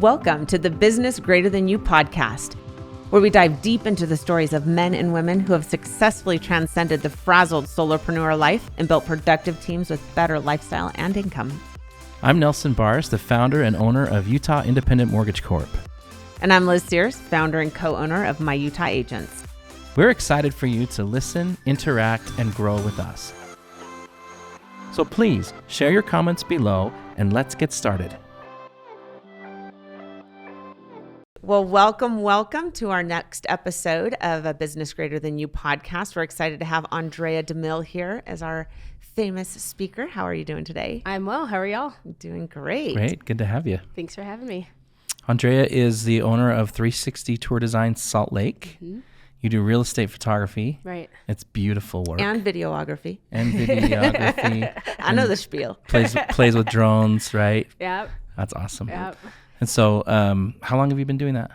Welcome to the Business Greater Than You podcast, where we dive deep into the stories of men and women who have successfully transcended the frazzled solopreneur life and built productive teams with better lifestyle and income. I'm Nelson Bars, the founder and owner of Utah Independent Mortgage Corp. And I'm Liz Sears, founder and co-owner of My Utah Agents. We're excited for you to listen, interact, and grow with us. So please share your comments below and let's get started. Well, welcome to our next episode of a Business Greater Than You podcast. We're excited to have Aundrea DeMille here as our famous speaker. How are you doing today? I'm well. How are y'all? Doing great. Great. Good to have you. Thanks for having me. Aundrea is the owner of 360 Tour Design Salt Lake. Mm-hmm. You do real estate photography. Right. It's beautiful work. And videography. I know the spiel. Plays with drones, right? Yep. That's awesome. Yep. And so how long have you been doing that?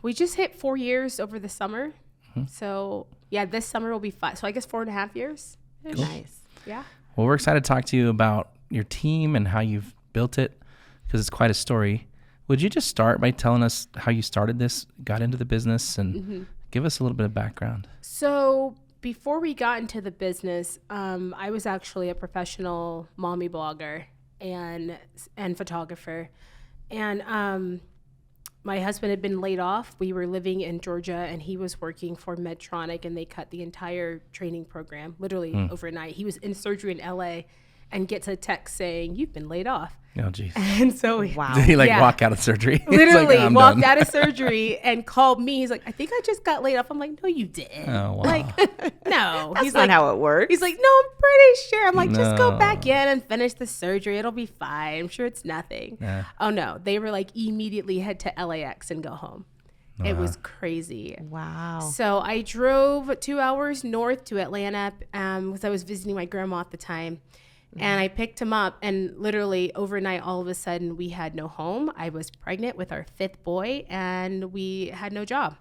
We just hit 4 years over the summer. Mm-hmm. So yeah, this summer will be 5. So I guess 4.5 years. Cool. Nice. Yeah. Well, we're excited to talk to you about your team and how you've built it because it's quite a story. Would you just start by telling us how you started this, got into the business, and give us a little bit of background? So before we got into the business, I was actually a professional mommy blogger and photographer. And my husband had been laid off. We were living in Georgia, and he was working for Medtronic, and they cut the entire training program literally overnight. He was in surgery in LA and gets a text saying, "You've been laid off." Oh, geez. And so Did he walk out of surgery? Literally like, walked out of surgery and called me. He's like, "I think I just got laid off." I'm like, "No, you didn't." Oh, wow. Like, no. That's not how it works. He's like, "No, I'm pretty sure." I'm like, "Just go back in and finish the surgery. It'll be fine. I'm sure it's nothing." Oh no. They were like, immediately head to LAX and go home. It was crazy. Wow. So I drove 2 hours north to Atlanta because I was visiting my grandma at the time. And I picked him up, and literally overnight, all of a sudden, we had no home. I was pregnant with our 5th boy, and we had no job.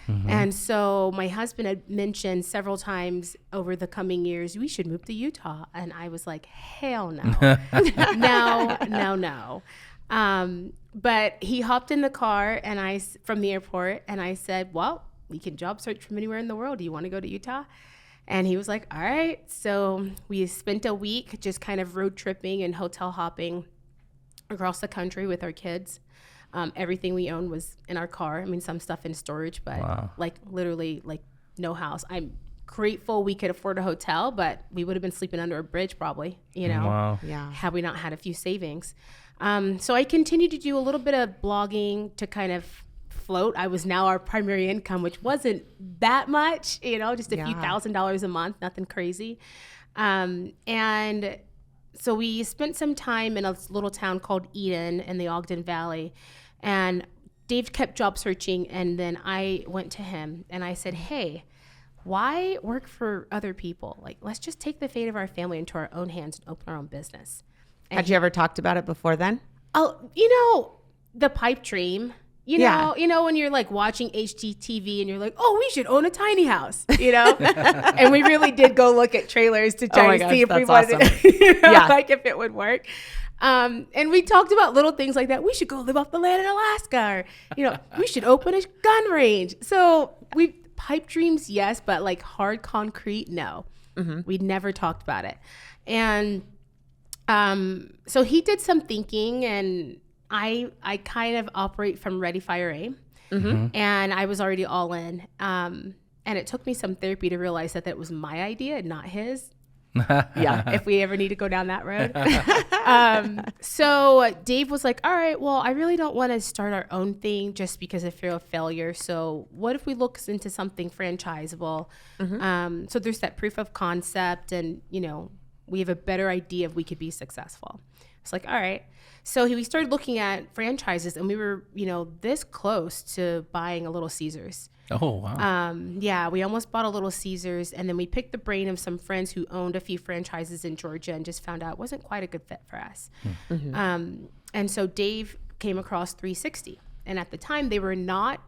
Mm-hmm. And so my husband had mentioned several times over the coming years, we should move to Utah. And I was like, hell no. No. But he hopped in the car from the airport, and I said, "Well, we can job search from anywhere in the world. Do you want to go to Utah?" And he was like, "All right." So we spent a week just kind of road tripping and hotel hopping across the country with our kids. Everything we owned was in our car. I mean, some stuff in storage, but literally no house. I'm grateful we could afford a hotel, but we would have been sleeping under a bridge probably, had we not had a few savings. So I continued to do a little bit of blogging to kind of float. I was now our primary income, which wasn't that much, just a few $1,000s a month, nothing crazy. And so we spent some time in a little town called Eden in the Ogden Valley, and Dave kept job searching. And then I went to him and I said, "Hey, why work for other people? Like, let's just take the fate of our family into our own hands and open our own business." And Had you ever talked about it before then? Oh, the pipe dream. You know, when you're like watching HGTV and you're like, "Oh, we should own a tiny house," and we really did go look at trailers to try to see if we wanted like if it would work. And we talked about little things like that. We should go live off the land in Alaska, or, we should open a gun range. So pipe dreams, yes, but like hard concrete, no. Mm-hmm. We'd never talked about it. And so he did some thinking, and I kind of operate from Ready, Fire, Aim, and I was already all in. And it took me some therapy to realize that was my idea, not his. If we ever need to go down that road. So Dave was like, "All right, well, I really don't want to start our own thing just because I fear of failure. So what if we look into something franchisable? So there's that proof of concept, and, we have a better idea if we could be successful." It's like, all right. So we started looking at franchises, and we were, this close to buying a Little Caesars. Oh, wow. We almost bought a Little Caesars, and then we picked the brain of some friends who owned a few franchises in Georgia and just found out it wasn't quite a good fit for us. Mm-hmm. And so Dave came across 360. And at the time, they were not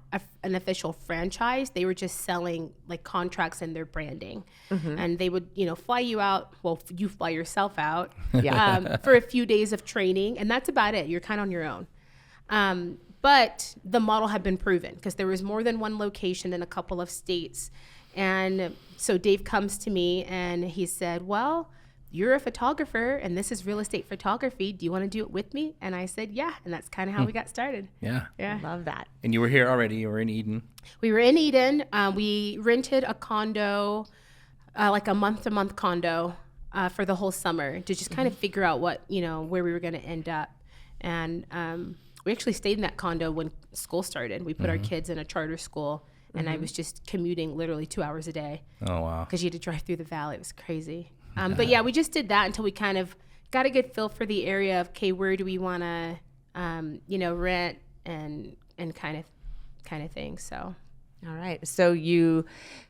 an official franchise. They were just selling like contracts and their branding. Mm-hmm. And they would, fly you out. Well, you fly yourself out for a few days of training. And that's about it. You're kind of on your own. But the model had been proven because there was more than one location in a couple of states. And so Dave comes to me and he said, well, you're a photographer and this is real estate photography. Do you want to do it with me? And I said, yeah. And that's kind of how we got started. Yeah. Yeah. Love that. And you were here already. You were in Eden. We were in Eden. We rented a condo, like a month-to-month condo for the whole summer to just kind of figure out what, where we were going to end up. And we actually stayed in that condo when school started. We put our kids in a charter school, and I was just commuting literally 2 hours a day. Oh, wow. Because you had to drive through the valley. It was crazy. But yeah, we just did that until we kind of got a good feel for the area of, okay, where do we want to, rent and kind of thing. So. All right. So you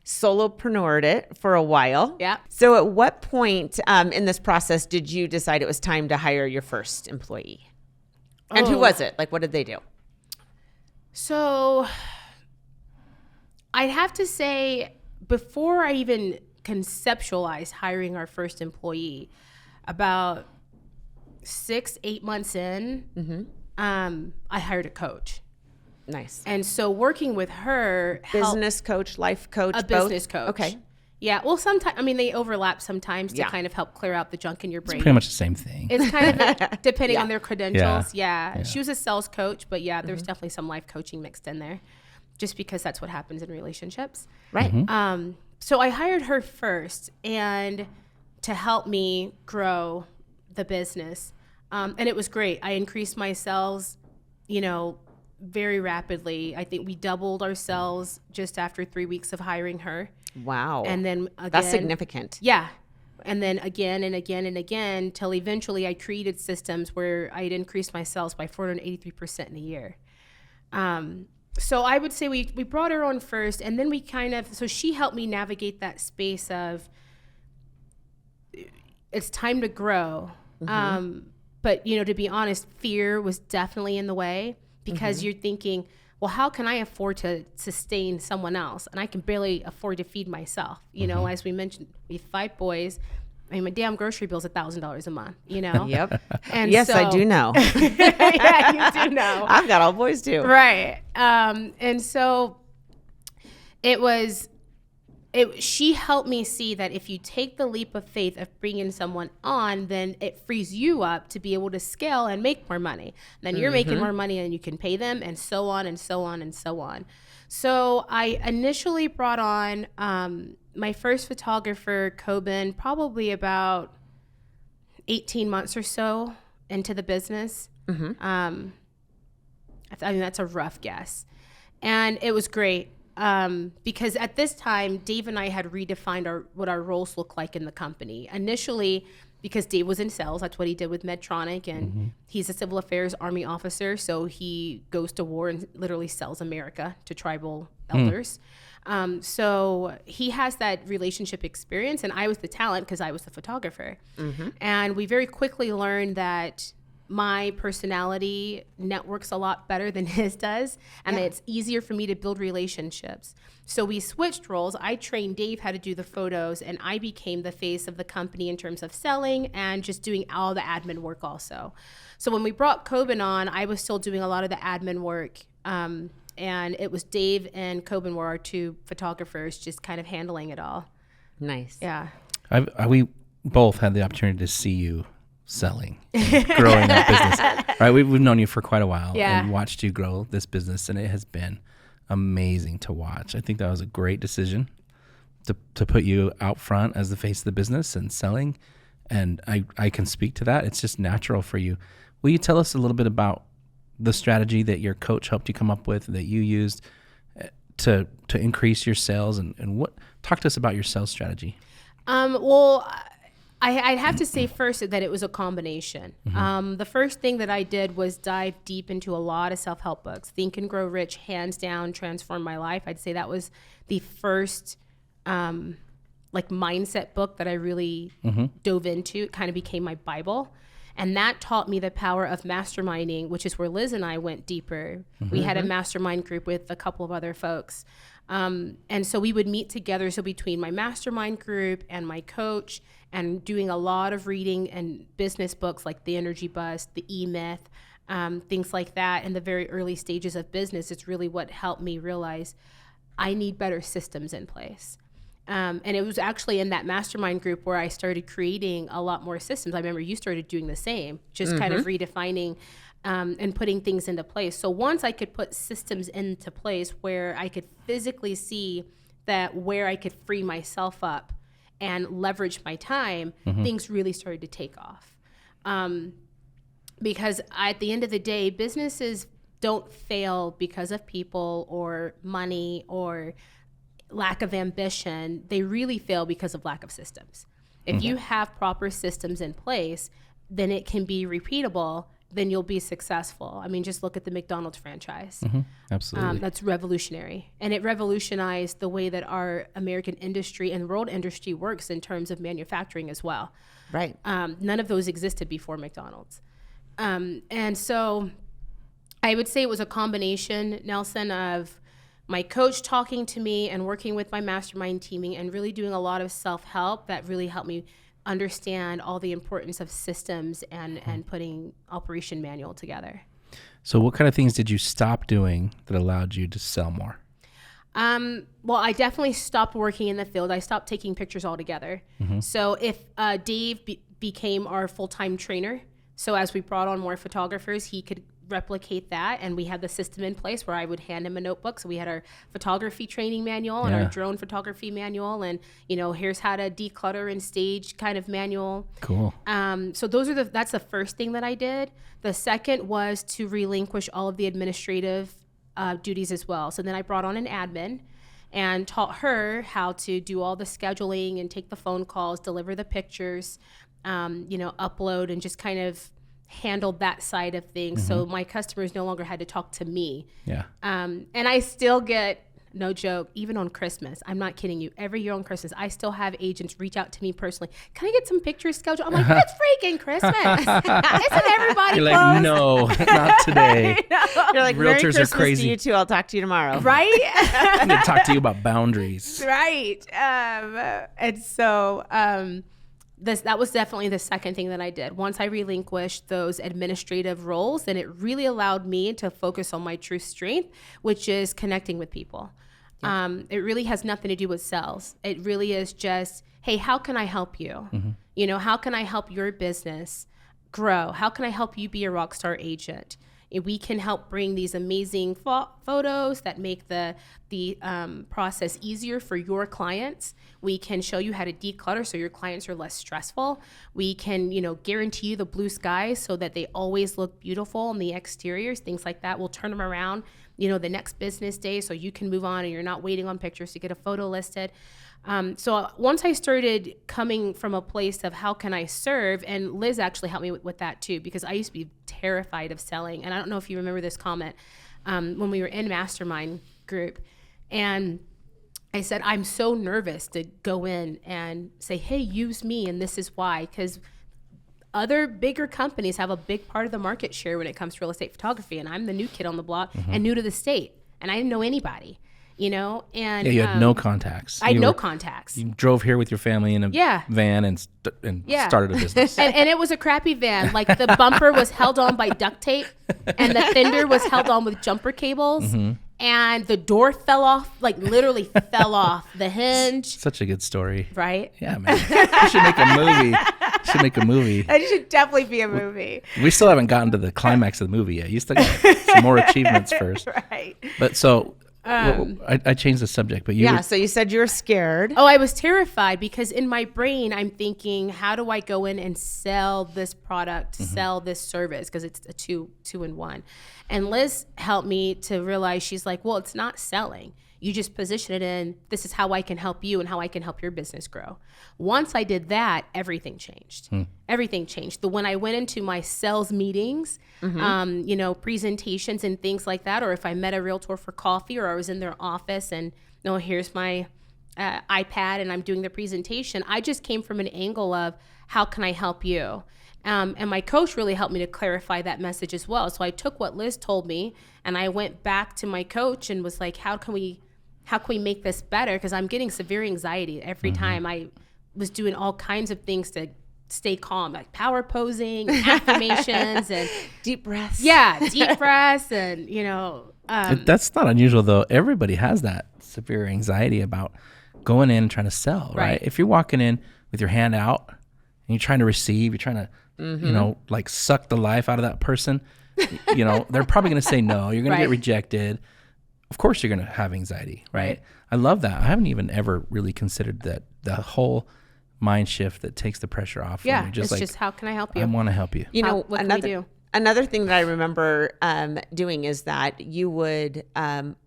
solopreneured it for a while. Yeah. So at what point in this process did you decide it was time to hire your first employee? And who was it? Like, what did they do? So I'd have to say, before I even conceptualized hiring our first employee, about 6-8 months in, I hired a coach. Nice. And so working with her, Business coach, life coach, a both? business coach. Okay. Yeah. Well, sometimes, they overlap sometimes to kind of help clear out the junk in your brain. It's pretty much the same thing. It's kind of depending on their credentials. Yeah. She was a sales coach, but there's definitely some life coaching mixed in there, just because that's what happens in relationships. Right. So I hired her first and to help me grow the business. And it was great. I increased my sales, very rapidly. I think we doubled our sales just after 3 weeks of hiring her. Wow. And then again, that's significant. Yeah. And then again and again and again, till eventually I created systems where I'd increased my sales by 483% in a year. So I would say we brought her on first, and then so she helped me navigate that space of it's time to grow. But, to be honest, fear was definitely in the way because you're thinking, well, how can I afford to sustain someone else? And I can barely afford to feed myself. As we mentioned, we have 5 boys. My damn grocery bill's $1,000 a month, Yep. And yes, I do know. Yeah, you do know. I've got all boys too. Right. And so she helped me see that if you take the leap of faith of bringing someone on, then it frees you up to be able to scale and make more money. Then you're making more money and you can pay them, and so on and so on and so on. So I initially brought on my first photographer, Coben, probably about 18 months or so into the business. That's a rough guess. And it was great. Because at this time, Dave and I had redefined what our roles look like in the company. Initially, because Dave was in sales, that's what he did with Medtronic, and he's a civil affairs Army officer, so he goes to war and literally sells America to tribal elders. So he has that relationship experience, and I was the talent because I was the photographer. And we very quickly learned that my personality networks a lot better than his does, and that it's easier for me to build relationships. So we switched roles. I trained Dave how to do the photos, and I became the face of the company in terms of selling and just doing all the admin work also. So when we brought Coben on, I was still doing a lot of the admin work, and it was Dave and Coben were our 2 photographers just kind of handling it all. Nice. Yeah. We both had the opportunity to see you selling, growing that business, right? We've known you for quite a while and watched you grow this business, and it has been amazing to watch. I think that was a great decision to put you out front as the face of the business and selling, and I can speak to that. It's just natural for you. Will you tell us a little bit about the strategy that your coach helped you come up with, that you used to increase your sales, and talk to us about your sales strategy? Well, I'd have to say first that it was a combination. The first thing that I did was dive deep into a lot of self-help books. Think and Grow Rich, hands down, transformed my life. I'd say that was the first mindset book that I really dove into. It kind of became my Bible. And that taught me the power of masterminding, which is where Liz and I went deeper. We had a mastermind group with a couple of other folks. And so we would meet together. So between my mastermind group and my coach, and doing a lot of reading and business books like The Energy Bus, the EMyth, things like that in the very early stages of business. It's really what helped me realize I need better systems in place. And it was actually in that mastermind group where I started creating a lot more systems. I remember you started doing the same, just kind of redefining and putting things into place. So once I could put systems into place where I could physically see that where I could free myself up and leverage my time, things really started to take off. Because at the end of the day, businesses don't fail because of people or money or lack of ambition. They really fail because of lack of systems. If you have proper systems in place, then it can be repeatable, then you'll be successful. I mean, just look at the McDonald's franchise. Absolutely. That's revolutionary. And it revolutionized the way that our American industry and world industry works in terms of manufacturing as well. Right. None of those existed before McDonald's. And so I would say it was a combination, Nelson, of my coach talking to me and working with my mastermind teaming and really doing a lot of self-help that really helped me understand all the importance of systems and putting operation manual together. So what kind of things did you stop doing that allowed you to sell more? Well, I definitely stopped working in the field. I stopped taking pictures altogether. So if Dave became our full-time trainer, so as we brought on more photographers, he could replicate that, and we had the system in place where I would hand him a notebook. So we had our photography training manual and our drone photography manual, and here's how to declutter and stage kind of manual. Cool. So that's the first thing that I did. The second was to relinquish all of the administrative duties as well. So then I brought on an admin and taught her how to do all the scheduling and take the phone calls, deliver the pictures, upload, and just kind of handled that side of things. So my customers no longer had to talk to me. Yeah. And I still get, no joke, even on Christmas, I'm not kidding you, every year on Christmas, I still have agents reach out to me personally. Can I get some pictures scheduled? I'm like, it's freaking Christmas. Isn't everybody You're close? like, no, not today. You're like, Merry Realtors are Christmas crazy. to you too. I'll talk to you tomorrow. Right? I'm going to talk to you about boundaries. Right. And so that was definitely the second thing that I did. Once I relinquished those administrative roles, then it really allowed me to focus on my true strength, which is connecting with people. Yeah. It really has nothing to do with sales. It really is just, hey, how can I help you? How can I help your business grow? How can I help you be a rock star agent? We can help bring these amazing photos that make the process easier for your clients. We can show you how to declutter so your clients are less stressful. We can, guarantee you the blue skies so that they always look beautiful on the exteriors, things like that. We'll turn them around, the next business day so you can move on and you're not waiting on pictures to get a photo listed. So once I started coming from a place of how can I serve, and Liz actually helped me with that too, because I used to be terrified of selling. And I don't know if you remember this comment when we were in mastermind group, and I said, I'm so nervous to go in and say, hey, use me, and this is why, because other bigger companies have a big part of the market share when it comes to real estate photography, and I'm the new kid on the block and new to the state, and I didn't know anybody. And you had no contacts. I had no contacts. You drove here with your family in a van and started a business. and it was a crappy van. Like the bumper was held on by duct tape, and the fender was held on with jumper cables, and the door fell off, like literally fell off the hinge. Such a good story. Right? Yeah, man. You should make a movie. It should definitely be a movie. We still haven't gotten to the climax of the movie yet. You still got some more achievements first. Right. But so... I changed the subject, but so you said you were scared. Oh, I was terrified because in my brain, I'm thinking, how do I go in and sell this product, sell this service? Because it's a two in one. And Liz helped me to realize, she's like, well, it's not selling. You just position it in, this is how I can help you and how I can help your business grow. Once I did that, everything changed. Everything changed. When I went into my sales meetings, presentations and things like that, or if I met a realtor for coffee or I was in their office and, here's my iPad and I'm doing the presentation, I just came from an angle of, how can I help you? And my coach really helped me to clarify that message as well. So I took what Liz told me and I went back to my coach and was like, how can we make this better? Because I'm getting severe anxiety every time. I was doing all kinds of things to stay calm, like power posing, affirmations, and deep breaths. Yeah, deep breaths, and that's not unusual though. Everybody has that severe anxiety about going in and trying to sell, right? If you're walking in with your hand out and you're trying to receive, you're trying to, like suck the life out of that person, they're probably going to say no. You're going to get rejected. Of course you're going to have anxiety, right? I love that. I haven't even ever really considered that the whole mind shift that takes the pressure off. Yeah, from you. it's just how can I help you? I want to help you. What can we do? Another thing that I remember doing is that you would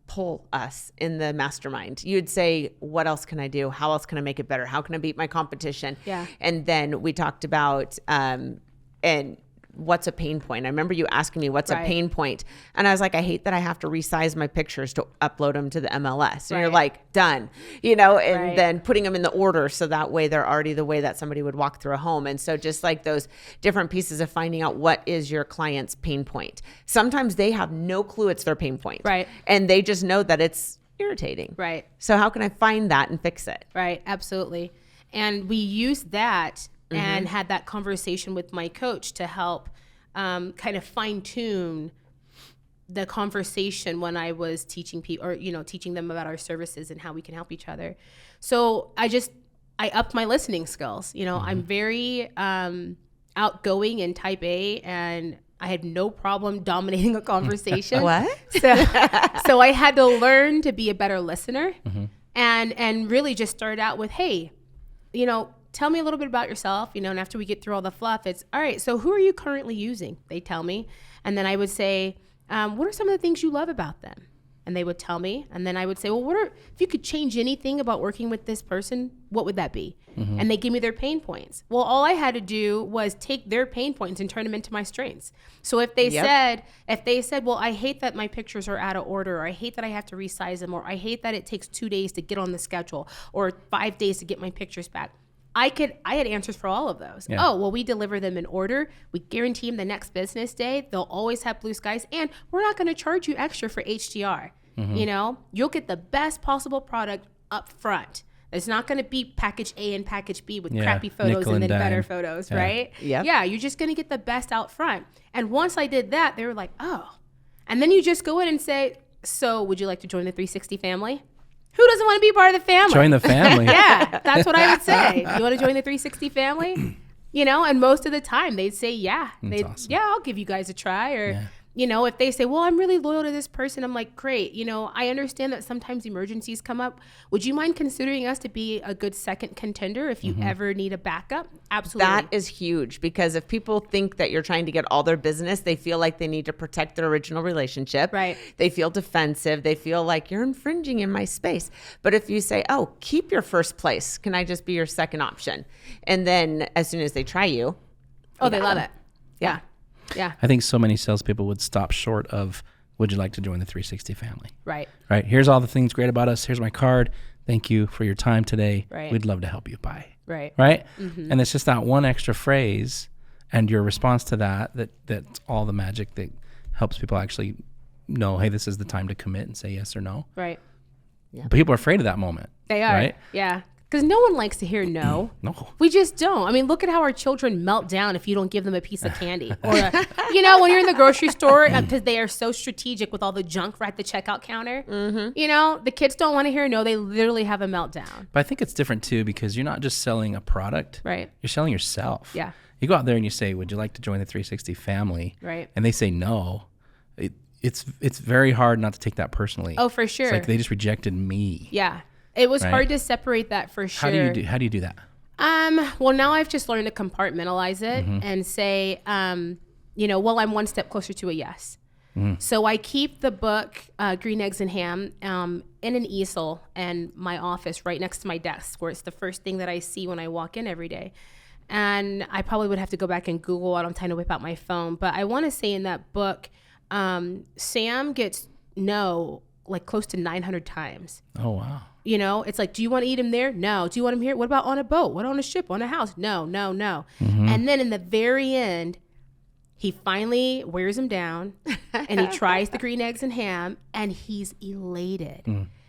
pull us in the mastermind. You'd say, what else can I do? How else can I make it better? How can I beat my competition? Yeah. And then we talked about and what's a pain point. I remember you asking me what's a pain point. And I was like, I hate that I have to resize my pictures to upload them to the MLS. And you're like, done, and then putting them in the order. So that way they're already the way that somebody would walk through a home. And so just like those different pieces of finding out what is your client's pain point. Sometimes they have no clue it's their pain point. Right. And they just know that it's irritating. Right. So how can I find that and fix it? Right. Absolutely. And we used that and had that conversation with my coach to help kind of fine tune the conversation when I was teaching people or, teaching them about our services and how we can help each other. So I upped my listening skills. I'm very outgoing and type A, and I had no problem dominating a conversation. What? So I had to learn to be a better listener and really just start out with, hey, tell me a little bit about yourself, and after we get through all the fluff, it's, all right, so who are you currently using? They tell me. And then I would say, what are some of the things you love about them? And they would tell me. And then I would say, well, if you could change anything about working with this person, what would that be? And they give me their pain points. Well, all I had to do was take their pain points and turn them into my strengths. So if they said, well, I hate that my pictures are out of order, or I hate that I have to resize them, or I hate that it takes 2 days to get on the schedule, or 5 days to get my pictures back. I had answers for all of those. Yeah. Oh, well, we deliver them in order. We guarantee them the next business day. They'll always have blue skies. And we're not going to charge you extra for HDR. You'll get the best possible product up front. It's not going to be package A and package B with crappy photos and then better photos, right? Yeah, you're just going to get the best out front. And once I did that, they were like, oh. And then you just go in and say, so would you like to join the 360 family? Who doesn't want to be part of the family? Join the family. Yeah, that's what I would say. You want to join the 360 family? And most of the time they'd say, yeah. Awesome. Yeah, I'll give you guys a try. Or, if they say, well, I'm really loyal to this person, I'm like, great. I understand that sometimes emergencies come up. Would you mind considering us to be a good second contender if you ever need a backup? Absolutely. That is huge, because if people think that you're trying to get all their business, they feel like they need to protect their original relationship. Right. They feel defensive. They feel like you're infringing in my space. But if you say, oh, keep your first place, can I just be your second option? And then as soon as they try you. Oh, they love it. Yeah. Yeah. I think so many salespeople would stop short of, would you like to join the 360 family? Right. Right. Here's all the things great about us. Here's my card. Thank you for your time today. Right. We'd love to help you. Bye. Right. Right. And it's just that one extra phrase and your response to that's all the magic that helps people actually know, hey, this is the time to commit and say yes or no. Right. Yeah. But people are afraid of that moment. They are. Right. Yeah. Because no one likes to hear no. No. We just don't. I mean, look at how our children melt down if you don't give them a piece of candy. Or, when you're in the grocery store, because they are so strategic with all the junk right at the checkout counter. The kids don't want to hear no. They literally have a meltdown. But I think it's different, too, because you're not just selling a product. Right. You're selling yourself. Yeah. You go out there and you say, would you like to join the 360 family? Right. And they say no. It's very hard not to take that personally. Oh, for sure. It's like they just rejected me. Yeah. It was hard to separate that for sure. How do you do that? Well, now I've just learned to compartmentalize it and say, well, I'm one step closer to a yes. So I keep the book, Green Eggs and Ham, in an easel in my office right next to my desk, where it's the first thing that I see when I walk in every day. And I probably would have to go back and Google it. I'm trying to whip out my phone. But I want to say in that book, Sam gets no like close to 900 times. Oh, wow. It's like, do you want to eat him there? No. Do you want him here? What about on a boat? What on a ship? On a house? No. And then in the very end, he finally wears him down and he tries the green eggs and ham and he's elated.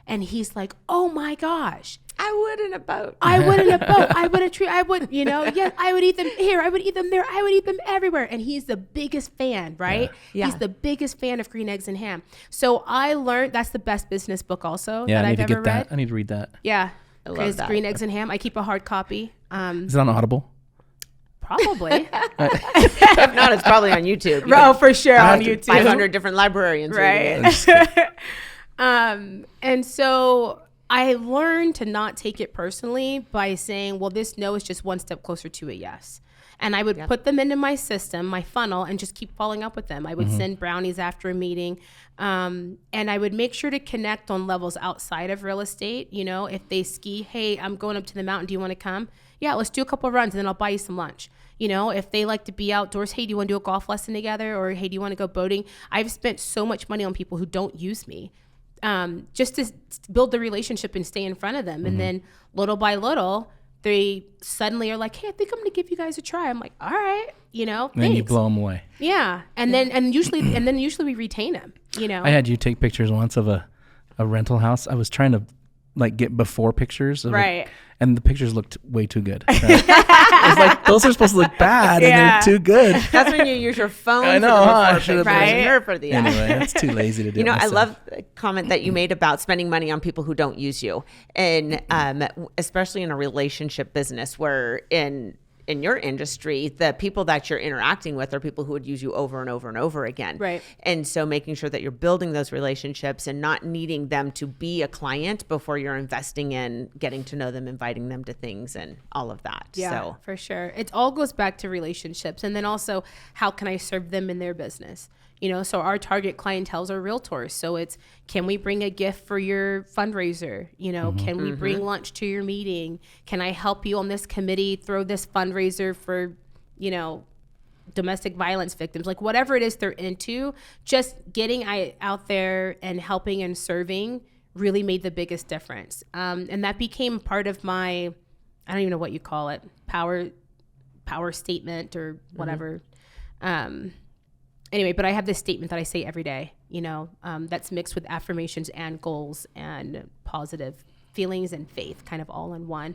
And he's like, oh my gosh. I wouldn't have boat. I wouldn't have boat. I would have tree. I would, yes, I would eat them here. I would eat them there. I would eat them everywhere. And he's the biggest fan, right? Yeah. He's the biggest fan of green eggs and ham. So I learned that's the best business book also Yeah, that I need I've to ever get that. read. I need to read that. Yeah. I love that. Green eggs and ham. I keep a hard copy. Is it on Audible? Probably. If not, it's probably on YouTube. Oh, for sure on YouTube. 500 different librarians. Right. And so I learned to not take it personally by saying, well, this no is just one step closer to a yes. And I would put them into my system, my funnel, and just keep following up with them. I would send brownies after a meeting. And I would make sure to connect on levels outside of real estate. If they ski, hey, I'm going up to the mountain. Do you want to come? Yeah, let's do a couple of runs and then I'll buy you some lunch. If they like to be outdoors, hey, do you want to do a golf lesson together? Or hey, do you want to go boating? I've spent so much money on people who don't use me. Just to build the relationship and stay in front of them. And then little by little, they suddenly are like, hey, I think I'm going to give you guys a try. I'm like, all right, thanks. Then you blow them away. Yeah. And usually we retain them, I had you take pictures once of a rental house. I was trying to get before pictures of right. And the pictures looked way too good. Right? It's like, those are supposed to look bad and they're too good. That's when you use your phone. I know, I should have been for the Anyway, that's too lazy to do. I love the comment that you made about spending money on people who don't use you, and especially in a relationship business, where in your industry, the people that you're interacting with are people who would use you over and over and over again. Right. And so making sure that you're building those relationships and not needing them to be a client before you're investing in getting to know them, inviting them to things and all of that. Yeah, so. For sure. It all goes back to relationships. And then also, how can I serve them in their business? So our target clientele are realtors. So it's, can we bring a gift for your fundraiser? Can we bring lunch to your meeting? Can I help you on this committee throw this fundraiser for, domestic violence victims? Like whatever it is they're into, just getting out there and helping and serving really made the biggest difference. And that became part of my, I don't even know what you call it, power statement or whatever. Anyway, but I have this statement that I say every day, that's mixed with affirmations and goals and positive feelings and faith, kind of all in one.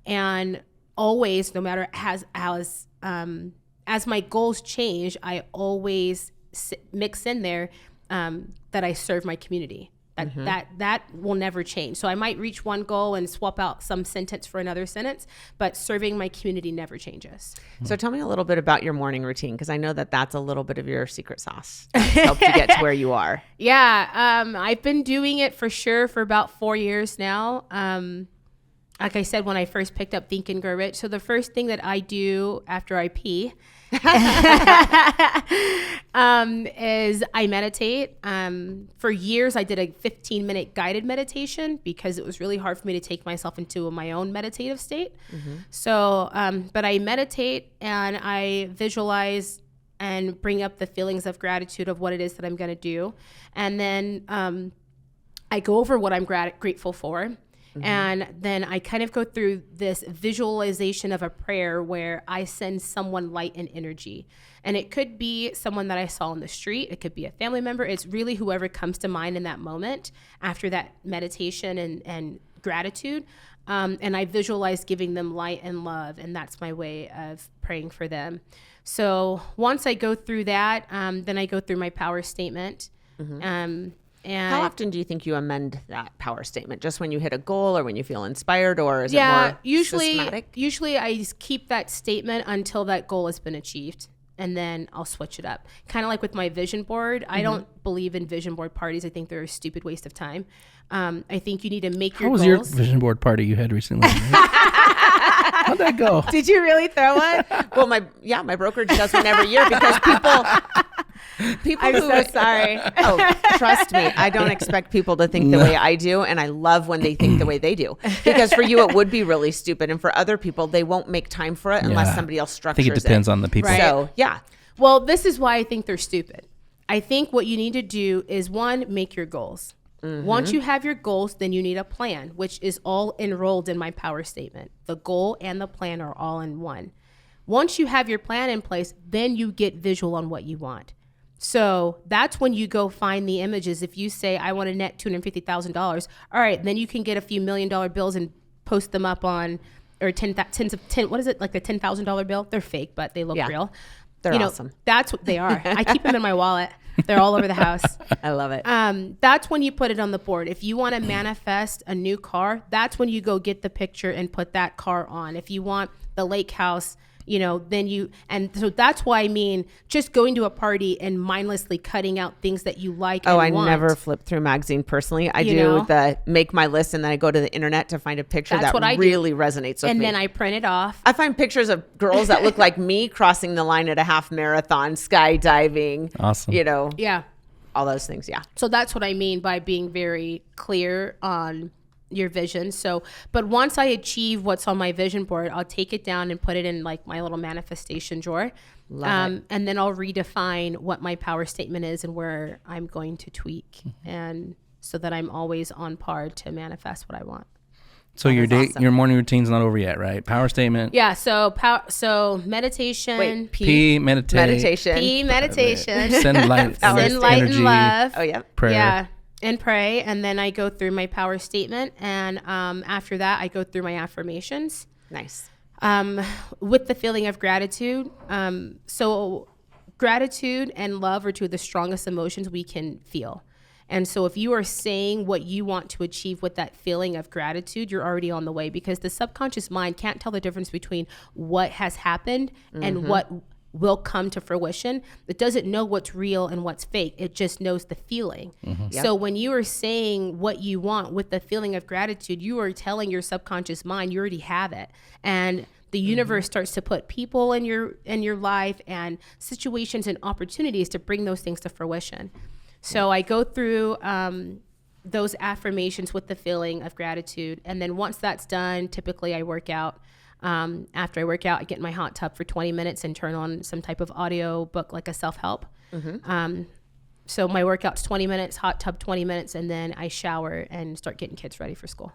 And always, no matter as my goals change, I always mix in there that I serve my community. That will never change. So I might reach one goal and swap out some sentence for another sentence, but serving my community never changes. So tell me a little bit about your morning routine, because I know that that's a little bit of your secret sauce to help you get to where you are. Yeah, I've been doing it for sure for about 4 years now. Like I said, when I first picked up Think and Grow Rich, so the first thing that I do after I pee is I meditate. For years, I did a 15-minute guided meditation because it was really hard for me to take myself into my own meditative state. So, but I meditate and I visualize and bring up the feelings of gratitude of what it is that I'm going to do. And then I go over what I'm grateful for. And then I kind of go through this visualization of a prayer where I send someone light and energy. And it could be someone that I saw on the street. It could be a family member. It's really whoever comes to mind in that moment after that meditation and gratitude. And I visualize giving them light and love. And that's my way of praying for them. So once I go through that, then I go through my power statement. And how often do you think you amend that power statement? Just when you hit a goal or when you feel inspired, or is it more systematic? Usually I just keep that statement until that goal has been achieved, and then I'll switch it up. Kind of like with my vision board. I don't believe in vision board parties. I think they're a stupid waste of time. I think you need to make your goals. How was your vision board party you had recently? How'd that go? Did you really throw one? Well, my brokerage does one every year because people I'm so sorry. Oh, trust me, I don't expect people to think the way I do, and I love when they think the way they do. Because for you, it would be really stupid, and for other people, they won't make time for it unless somebody else structures it. I think it depends on the people. Right. So, yeah. Well, this is why I think they're stupid. I think what you need to do is, one, make your goals. Once you have your goals, then you need a plan, which is all enrolled in my power statement. The goal and the plan are all in one. Once you have your plan in place, then you get visual on what you want. So that's when you go find the images. If you say, I want to net $250,000, all right, then you can get a few $1 million bills and post them up on, or what is it, like the $10,000 bill? They're fake, but they look real. They're awesome. That's what they are. I keep them in my wallet. They're all over the house. I love it. That's when you put it on the board. If you want to manifest a new car, that's when you go get the picture and put that car on. If you want the lake house, and so that's why I mean, just going to a party and mindlessly cutting out things that you like. I never flip through magazine personally. I do the make my list, and then I go to the internet to find a picture that really resonates with me. And then I print it off. I find pictures of girls that look like me crossing the line at a half marathon, skydiving. Awesome. Yeah. All those things. Yeah. So that's what I mean by being very clear on your vision. So, but once I achieve what's on my vision board, I'll take it down and put it in like my little manifestation drawer. And then I'll redefine what my power statement is and where I'm going to tweak, and so that I'm always on par to manifest what I want. So your morning routine's not over yet, right? Power statement. Yeah. So meditation. Wait, meditation. P, meditation. Send light and love. Oh yeah. Prayer. Yeah. And pray, and then I go through my power statement, and after that I go through my affirmations. Nice. With the feeling of gratitude. So gratitude and love are two of the strongest emotions we can feel. And so if you are saying what you want to achieve with that feeling of gratitude, you're already on the way, because the subconscious mind can't tell the difference between what has happened and what will come to fruition. It doesn't know what's real and what's fake. It just knows the feeling. So when you are saying what you want with the feeling of gratitude, you are telling your subconscious mind you already have it. And the universe starts to put people in your life and situations and opportunities to bring those things to fruition. So I go through those affirmations with the feeling of gratitude. And then once that's done, typically I work out. After I work out, I get in my hot tub for 20 minutes and turn on some type of audio book, like a self-help. So my workout's 20 minutes, hot tub 20 minutes, and then I shower and start getting kids ready for school.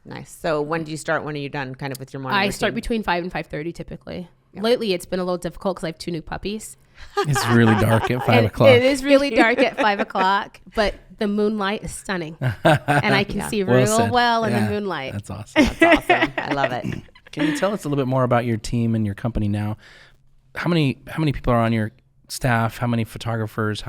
Nice. So when do you start? When are you done kind of with your morning routine? I start between 5 and 5:30 typically. Lately, it's been a little difficult because I have 2 new puppies. It's really dark at 5 o'clock. It is really dark at 5 o'clock, but the moonlight is stunning. And I can see real well in the moonlight. That's awesome. That's awesome. I love it. Can you tell us a little bit more about your team and your company now? How many people are on your staff? How many photographers?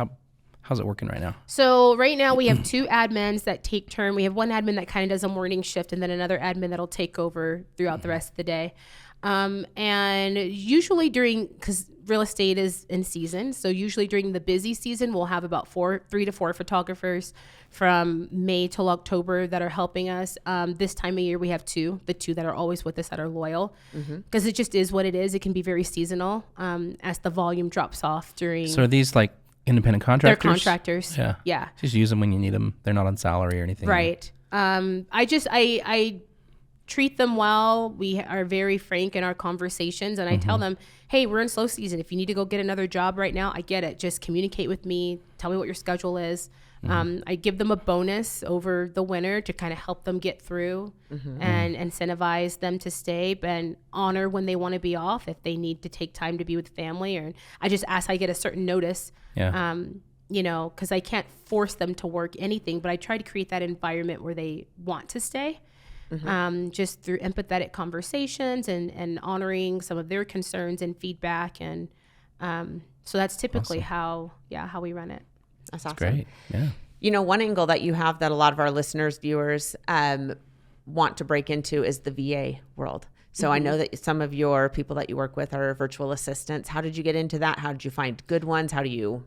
How's it working right now? So right now we have 2 admins that take turn. We have one admin that kind of does a morning shift, and then another admin that'll take over throughout the rest of the day. And usually because real estate is in season, so usually during the busy season, we'll have about 3 to 4 photographers from May till October that are helping us. This time of year, we have 2, the 2 that are always with us that are loyal, because it just is what it is. It can be very seasonal as the volume drops off during. So are these like independent contractors? They're contractors. Yeah. Just use them when you need them. They're not on salary or anything. Right. I treat them well. We are very frank in our conversations, and I tell them, hey, we're in slow season. If you need to go get another job right now, I get it. Just communicate with me. Tell me what your schedule is. I give them a bonus over the winter to kind of help them get through and incentivize them to stay, and honor when they want to be off if they need to take time to be with family. Or I just ask, I get a certain notice, because I can't force them to work anything, but I try to create that environment where they want to stay. Just through empathetic conversations and honoring some of their concerns and feedback. And so that's typically how we run it. That's awesome. Great. Yeah. One angle that you have that a lot of our listeners, viewers want to break into is the VA world. So I know that some of your people that you work with are virtual assistants. How did you get into that? How did you find good ones? How do you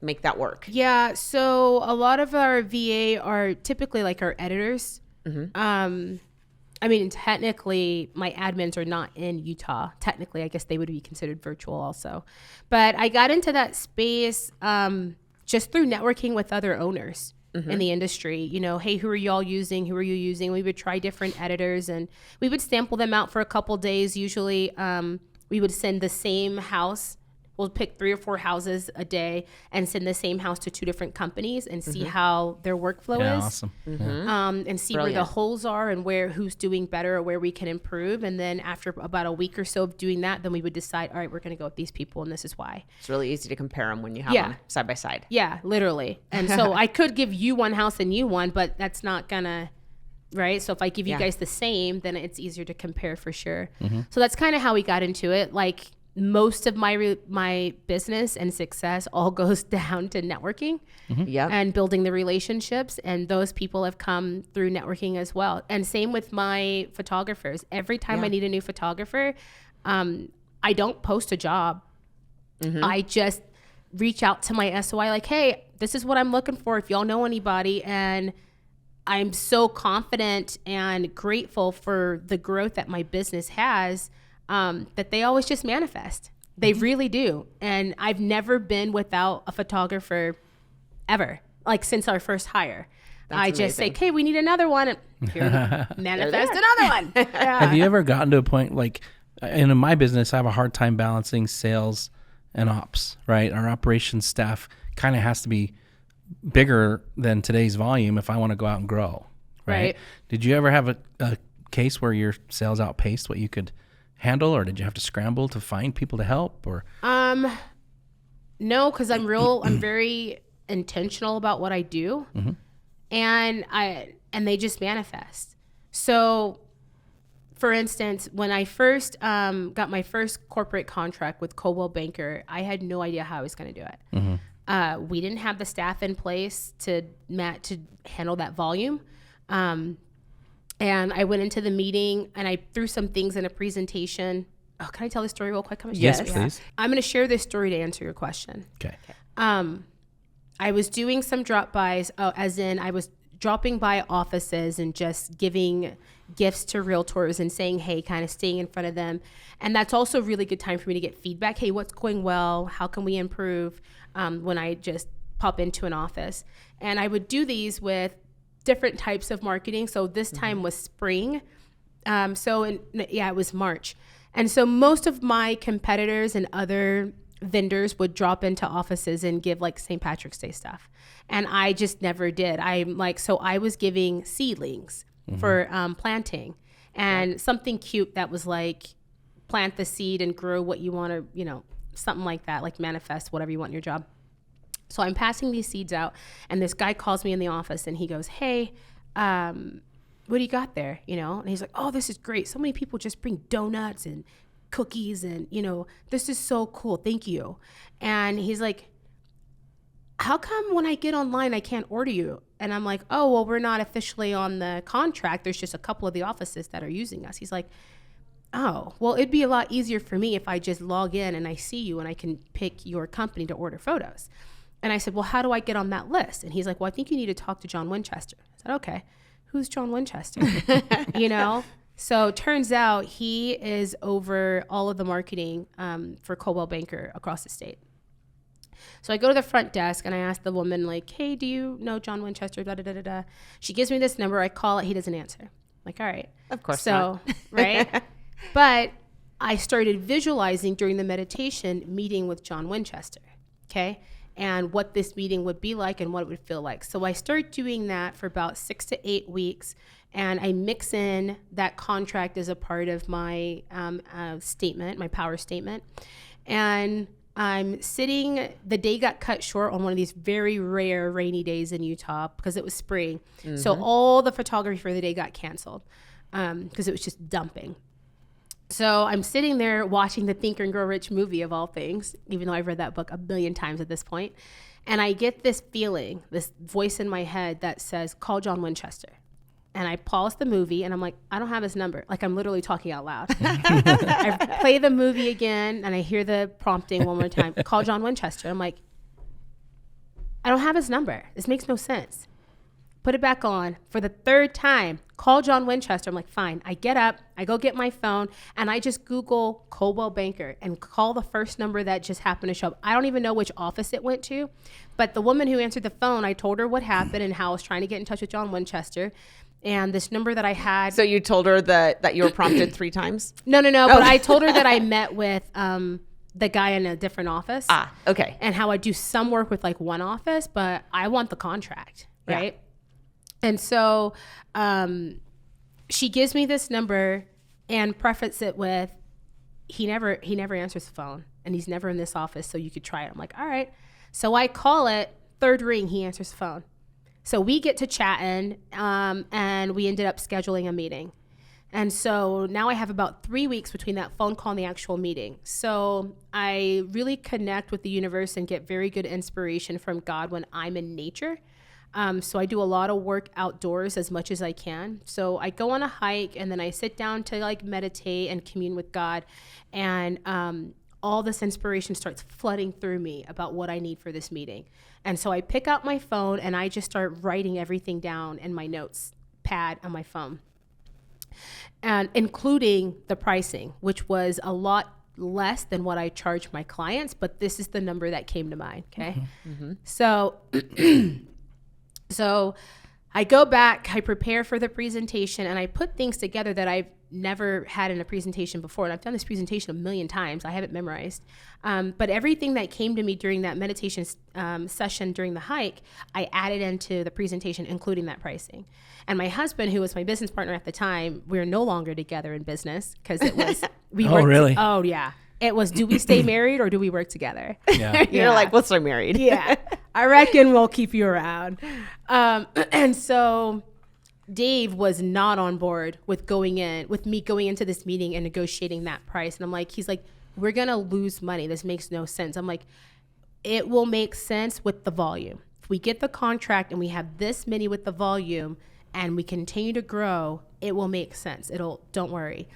make that work? Yeah. So a lot of our VA are typically like our editors. Technically my admins are not in Utah. Technically, I guess they would be considered virtual also. But I got into that space just through networking with other owners in the industry. Hey, who are y'all using? Who are you using? We would try different editors, and we would sample them out for a couple days. Usually we would send the same house we'll pick 3 or 4 houses a day and send the same house to 2 different companies and see how their workflow is. Awesome. And see where the holes are and who's doing better or where we can improve. And then after about a week or so of doing that, then we would decide, all right, we're going to go with these people and this is why. It's really easy to compare them when you have them side by side. Yeah, literally. And so I could give you one house and you one, but that's not gonna, right? So if I give you guys the same, then it's easier to compare for sure. So that's kind of how we got into it. Like most of my business and success all goes down to networking and building the relationships. And those people have come through networking as well. And same with my photographers. Every time I need a new photographer, I don't post a job. I just reach out to my SOI like, hey, this is what I'm looking for if y'all know anybody. And I'm so confident and grateful for the growth that my business has, that they always just manifest. They really do. And I've never been without a photographer ever, like since our first hire. I just say, okay, we need another one. And here, manifest another one. Have you ever gotten to a point like, and in my business, I have a hard time balancing sales and ops, right? Our operations staff kind of has to be bigger than today's volume if I want to go out and grow, right? Did you ever have a case where your sales outpaced what you could handle, or did you have to scramble to find people to help? Or no, because I'm very intentional about what I do, and they just manifest. So, for instance, when I first got my first corporate contract with Coldwell Banker, I had no idea how I was going to do it. We didn't have the staff in place to handle that volume. And I went into the meeting and I threw some things in a presentation. Oh, can I tell this story real quick? Yes, please. I'm going to share this story to answer your question. Okay. I was doing some drop-bys, as in I was dropping by offices and just giving gifts to realtors and saying, hey, kind of staying in front of them. And that's also a really good time for me to get feedback. Hey, what's going well? How can we improve? When I just pop into an office. And I would do these with different types of marketing. So this time was spring. It was March. And so most of my competitors and other vendors would drop into offices and give like St. Patrick's Day stuff. And I just never did. I was giving seedlings for planting and something cute that was like plant the seed and grow what you want to, something like that, like manifest whatever you want in your job. So I'm passing these seeds out and this guy calls me in the office and he goes, hey, what do you got there? And he's like, oh, this is great. So many people just bring donuts and cookies and, this is so cool. Thank you. And he's like, how come when I get online, I can't order you? And I'm like, oh, well, we're not officially on the contract. There's just a couple of the offices that are using us. He's like, oh, well, it'd be a lot easier for me if I just log in and I see you and I can pick your company to order photos. And I said, well, how do I get on that list? And he's like, well, I think you need to talk to John Winchester. I said, okay, who's John Winchester? So turns out he is over all of the marketing for Coldwell Banker across the state. So I go to the front desk and I ask the woman, like, hey, do you know John Winchester? Da, da, da, da, da. She gives me this number. I call it. He doesn't answer. I'm like, all right. Of course not. Right? But I started visualizing during the meditation meeting with John Winchester, okay, and what this meeting would be like and what it would feel like. So I started doing that for about 6 to 8 weeks, and I mix in that contract as a part of my statement, my power statement. And I'm sitting, the day got cut short on one of these very rare rainy days in Utah because it was spring. So all the photography for the day got canceled because it was just dumping. So I'm sitting there watching the Think and Grow Rich movie of all things, even though I've read that book a million times at this point. And I get this feeling, this voice in my head that says, call John Winchester. And I pause the movie and I'm like, I don't have his number. Like I'm literally talking out loud. I play the movie again and I hear the prompting one more time, call John Winchester. I'm like, I don't have his number. This makes no sense. Put it back on for the third time, call John Winchester. I'm like, fine. I get up, I go get my phone and I just Google Coldwell Banker and call the first number that just happened to show up. I don't even know which office it went to, but the woman who answered the phone, I told her what happened and how I was trying to get in touch with John Winchester. And this number that I had. So you told her that you were prompted 3 times? No. But I told her that I met with the guy in a different office. Okay. And how I do some work with like one office, but I want the contract, right? Yeah. And so she gives me this number and prefaces it with, he never answers the phone, and he's never in this office, so you could try it. I'm like, all right. So I call it, third ring, he answers the phone. So we get to chatting, and we ended up scheduling a meeting. And so now I have about 3 weeks between that phone call and the actual meeting. So I really connect with the universe and get very good inspiration from God when I'm in nature. So I do a lot of work outdoors as much as I can. So I go on a hike, and then I sit down to like meditate and commune with God. And all this inspiration starts flooding through me about what I need for this meeting. And so I pick out my phone and I just start writing everything down in my notes pad on my phone. And including the pricing, which was a lot less than what I charge my clients, but this is the number that came to mind. Okay. Mm-hmm. So I go back, I prepare for the presentation, and I put things together that I've never had in a presentation before. And I've done this presentation a million times. I have it memorized. But everything that came to me during that meditation session during the hike, I added into the presentation, including that pricing. And my husband, who was my business partner at the time, we were no longer together in business because it was, oh yeah. It was, do we stay married or do we work together? Yeah. You're like, we'll stay married. Yeah. I reckon we'll keep you around. And so Dave was not on board with me going into this meeting and negotiating that price. And I'm like, he's like, we're going to lose money. This makes no sense. I'm like, it will make sense with the volume. If we get the contract and we have this many with the volume and we continue to grow, it will make sense. Don't worry.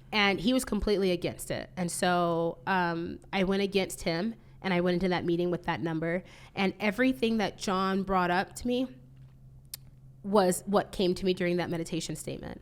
And he was completely against it. And so I went against him, and I went into that meeting with that number. And everything that John brought up to me was what came to me during that meditation statement.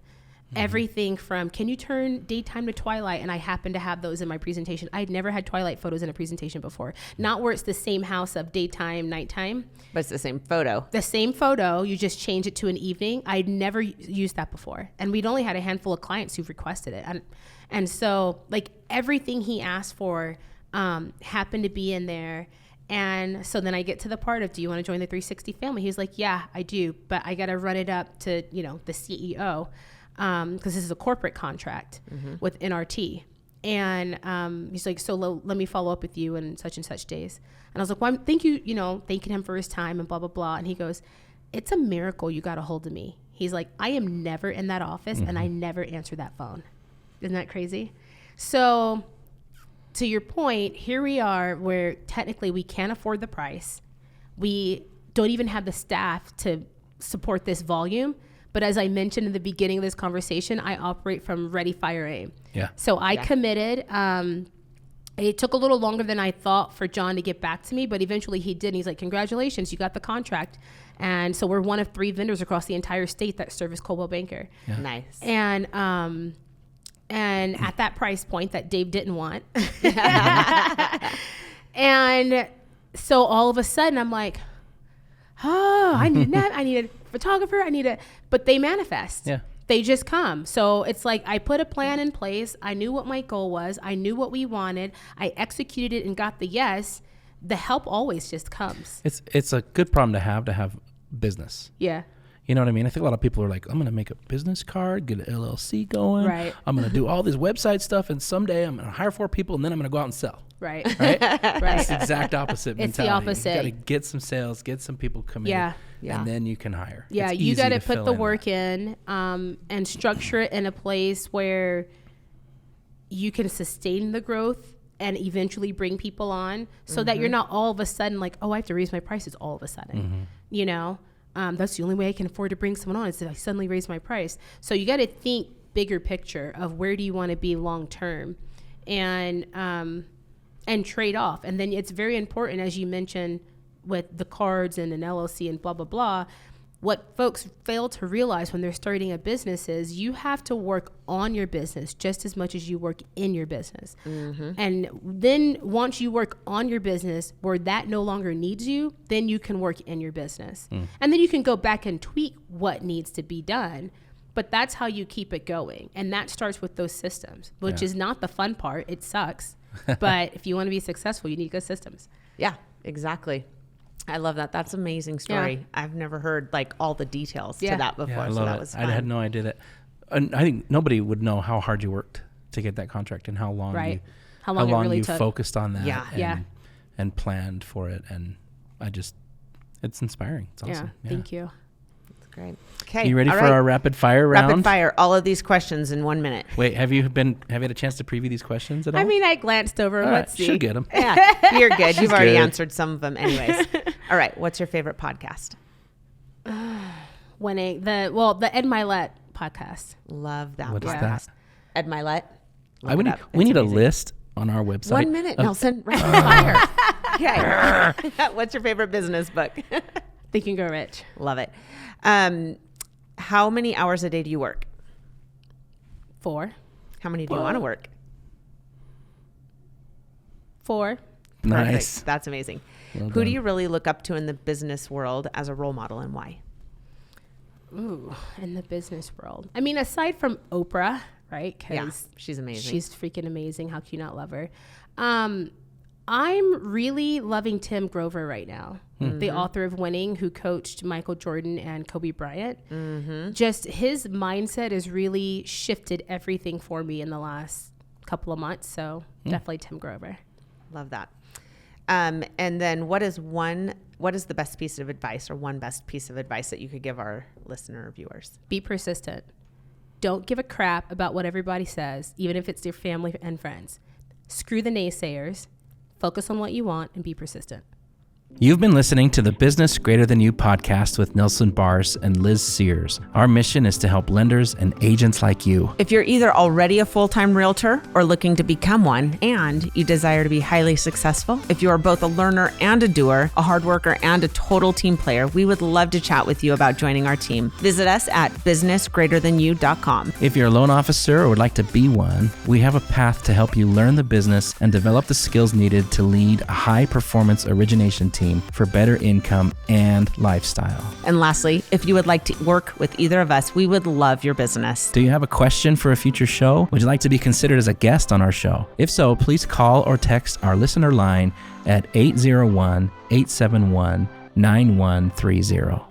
Mm-hmm. Everything from, can you turn daytime to twilight? And I happen to have those in my presentation. I'd never had twilight photos in a presentation before. Not where it's the same house of daytime, nighttime. But it's the same photo. The same photo. You just change it to an evening. I'd never used that before. And we'd only had a handful of clients who've requested it. And so like everything he asked for happened to be in there. And so then I get to the part of, do you want to join the 360 family? He was like, yeah, I do. But I got to run it up to, the CEO. Because this is a corporate contract with NRT. And he's like, so let me follow up with you in such and such days. And I was like, well, thanking him for his time and blah, blah, blah. And he goes, it's a miracle you got a hold of me. He's like, I am never in that office and I never answer that phone. Isn't that crazy? So to your point, here we are where technically we can't afford the price. We don't even have the staff to support this volume. But as I mentioned in the beginning of this conversation, I operate from ready, fire, aim. Yeah. So I committed. It took a little longer than I thought for John to get back to me, but eventually he did. And he's like, congratulations, you got the contract. And so we're one of 3 vendors across the entire state that service Coldwell Banker. Yeah. Nice. And at that price point that Dave didn't want. And so all of a sudden I'm like, I need a photographer. But they manifest. Yeah. They just come. So it's like I put a plan in place. I knew what my goal was. I knew what we wanted. I executed it and got the yes. The help always just comes. It's a good problem to have business. Yeah. You know what I mean? I think a lot of people are like, I'm going to make a business card, get an LLC going. Right. I'm going to do all this website stuff, and someday I'm going to hire 4 people, and then I'm going to go out and sell. Right. Right? Right. It's the exact opposite mentality. It's the opposite. You got to get some sales, get some people committed, and then you can hire. Yeah, it's you got to fill put the in work in and structure it in a place where you can sustain the growth and eventually bring people on so that you're not all of a sudden like, oh, I have to raise my prices all of a sudden, That's the only way I can afford to bring someone on is if I suddenly raise my price. So you got to think bigger picture of where do you want to be long term, and trade off. And then it's very important, as you mentioned, with the cards and an LLC and blah blah blah. What folks fail to realize when they're starting a business is you have to work on your business just as much as you work in your business. And then once you work on your business where that no longer needs you, then you can work in your business. And then you can go back and tweak what needs to be done. But that's how you keep it going. And that starts with those systems, which is not the fun part. It sucks. But if you want to be successful, you need good systems. Yeah, exactly. I love that. That's an amazing story. Yeah. I've never heard like all the details to Yeah. that before. Yeah, I so love that it. was I fun. had no idea that. And I think nobody would know how hard you worked to get that contract and how long Right. you, How long it really you took. focused on that. Yeah. And, Yeah. and planned for it. And it's inspiring. It's awesome. Yeah. Thank you. That's great. Okay. You ready all for right. our rapid fire round? Rapid fire. All of these questions in 1 minute. Wait, have you had a chance to preview these questions at all? I mean, I glanced over. All Let's right, see. she'll get them. Yeah, you're good. You've already good. answered some of them anyways. All right. What's your favorite podcast? Winning the Ed Mylett podcast. Love that. What is Yeah. that? Ed Mylett. We need a list on our website. 1 minute, of- Nelson. Rapid fire. Okay. What's your favorite business book? Think and Grow Rich. Love it. How many hours a day do you work? 4. How many do you want to work? 4. Nice. Perfect. That's amazing. Well Who do done. you really look up to in the business world as a role model and why? Ooh, in the business world. I mean, aside from Oprah, right? Yeah, Because she's amazing. she's freaking amazing. How can you not love her? I'm really loving Tim Grover right now, the author of Winning, who coached Michael Jordan and Kobe Bryant. Just his mindset has really shifted everything for me in the last couple of months. So definitely Tim Grover. Love that. And then what is the best piece of advice or one best piece of advice that you could give our listener or viewers? Be persistent. Don't give a crap about what everybody says, even if it's your family and friends. Screw the naysayers. Focus on what you want and be persistent. You've been listening to the Business Greater Than You podcast with Nelson Bars and Liz Sears. Our mission is to help lenders and agents like you. If you're either already a full-time realtor or looking to become one, and you desire to be highly successful, if you are both a learner and a doer, a hard worker and a total team player, we would love to chat with you about joining our team. Visit us at businessgreaterthanyou.com. If you're a loan officer or would like to be one, we have a path to help you learn the business and develop the skills needed to lead a high-performance origination team for better income and lifestyle. And lastly, if you would like to work with either of us, we would love your business. Do you have a question for a future show? Would you like to be considered as a guest on our show? If so, please call or text our listener line at 801-871-9130.